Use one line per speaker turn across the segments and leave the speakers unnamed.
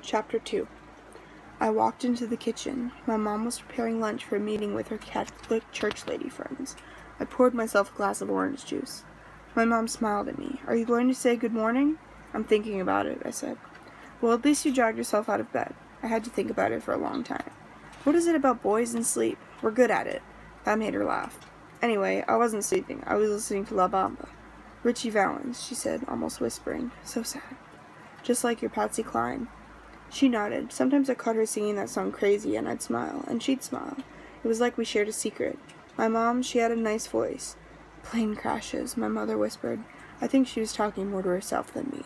Chapter 2. I walked into the kitchen. My mom was preparing lunch for a meeting with her Catholic church lady friends. I poured myself a glass of orange juice. My mom smiled at me. "Are you going to say good morning?" "I'm thinking about it," I said. "Well, at least you dragged yourself out of bed." I had to think about it for a long time. "What is it about boys and sleep? We're good at it." That made her laugh. Anyway, I wasn't sleeping. I was listening to La Bamba. "Richie Valens," she said, almost whispering. "So sad. Just like your Patsy Cline." She nodded. Sometimes I caught her singing that song crazy, and I'd smile, and she'd smile. It was like we shared a secret. My mom, she had a nice voice. "Plane crashes," my mother whispered. I think she was talking more to herself than me.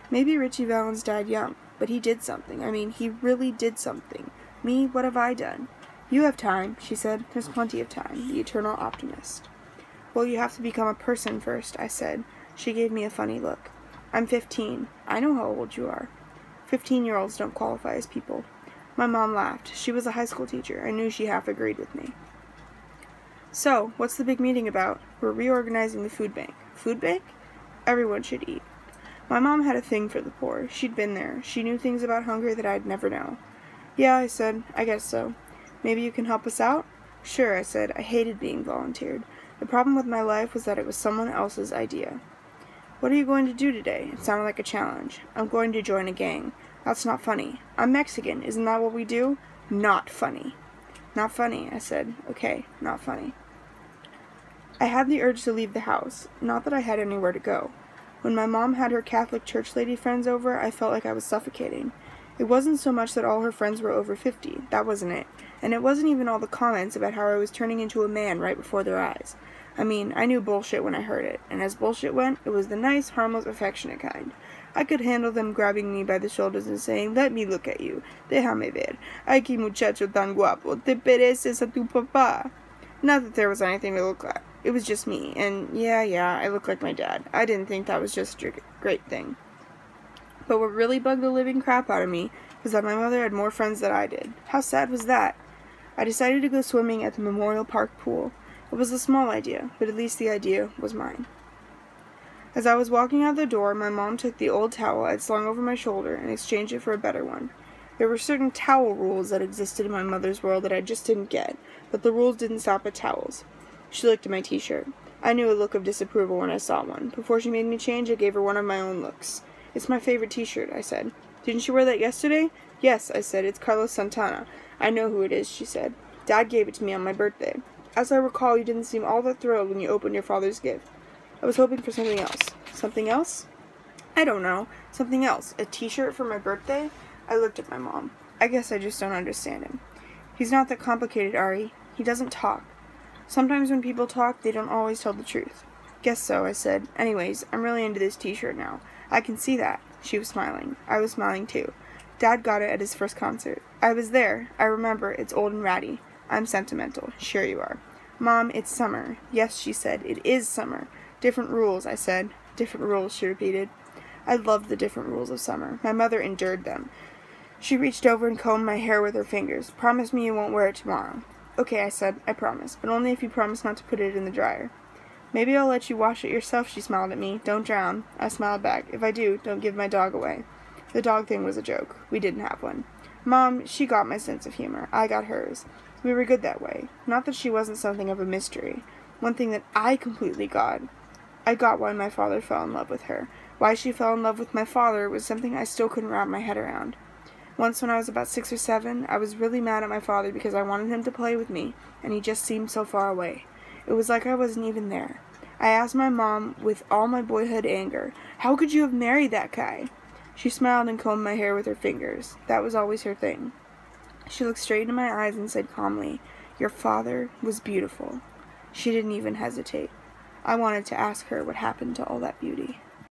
Maybe Richie Valens died young, but he did something. I mean, he really did something. Me, what have I done? "You have time," she said. "There's plenty of time," the eternal optimist. "Well, you have to become a person first," I said. She gave me a funny look. "I'm 15. I know how old you are." 15-year-olds don't qualify as people. My mom laughed. She was a high school teacher. I knew she half agreed with me. "So, what's the big meeting about?" "We're reorganizing the food bank." "Food bank?" "Everyone should eat." My mom had a thing for the poor. She'd been there. She knew things about hunger that I'd never know. "Yeah," I said. "I guess so." "Maybe you can help us out?" "Sure," I said. I hated being volunteered. The problem with my life was that it was someone else's idea. "What are you going to do today?" It sounded like a challenge. "I'm going to join a gang." "That's not funny." "I'm Mexican. Isn't that what we do?" "Not funny." "Not funny," I said. "Okay, not funny." I had the urge to leave the house. Not that I had anywhere to go. When my mom had her Catholic church lady friends over, I felt like I was suffocating. It wasn't so much that all her friends were over 50. That wasn't it. And it wasn't even all the comments about how I was turning into a man right before their eyes. I mean, I knew bullshit when I heard it, and as bullshit went, it was the nice, harmless, affectionate kind. I could handle them grabbing me by the shoulders and saying, "Let me look at you. Déjame ver. Ay, que muchacho tan guapo. Te pareces a tu papá." Not that there was anything to look at. It was just me, and yeah, I looked like my dad. I didn't think that was just a great thing. But what really bugged the living crap out of me was that my mother had more friends than I did. How sad was that? I decided to go swimming at the Memorial Park pool. It was a small idea, but at least the idea was mine. As I was walking out the door, my mom took the old towel I'd slung over my shoulder and exchanged it for a better one. There were certain towel rules that existed in my mother's world that I just didn't get, but the rules didn't stop at towels. She looked at my t-shirt. I knew a look of disapproval when I saw one. Before she made me change, I gave her one of my own looks. "It's my favorite t-shirt," I said. "Didn't you wear that yesterday?" "Yes," I said. "It's Carlos Santana." "I know who it is," she said. "Dad gave it to me on my birthday. As I recall, you didn't seem all that thrilled when you opened your father's gift." "I was hoping for something else." "Something else?" "I don't know. Something else. A t-shirt for my birthday?" I looked at my mom. "I guess I just don't understand him." "He's not that complicated, Ari. He doesn't talk. Sometimes when people talk, they don't always tell the truth." "Guess so," I said. "Anyways, I'm really into this t-shirt now. I can see that." She was smiling. I was smiling too. Dad got it at his first concert. I was there. I remember. It's old and ratty. I'm sentimental. Sure you are. "Mom, it's summer." "Yes," she said. "It is summer." "Different rules," I said. "Different rules," she repeated. I loved the different rules of summer. My mother endured them. She reached over and combed my hair with her fingers. "Promise me you won't wear it tomorrow." "Okay," I said. "I promise. But only if you promise not to put it in the dryer." "Maybe I'll let you wash it yourself," she smiled at me. "Don't drown." I smiled back. "If I do, don't give my dog away." The dog thing was a joke. We didn't have one. Mom, she got my sense of humor. I got hers. We were good that way. Not that she wasn't something of a mystery. One thing that I completely got. I got why my father fell in love with her. Why she fell in love with my father was something I still couldn't wrap my head around. Once when I was about 6 or 7, I was really mad at my father because I wanted him to play with me, and he just seemed so far away. It was like I wasn't even there. I asked my mom, with all my boyhood anger, "How could you have married that guy?" She smiled and combed my hair with her fingers. That was always her thing. She looked straight into my eyes and said calmly, "Your father was beautiful." She didn't even hesitate. I wanted to ask her what happened to all that beauty.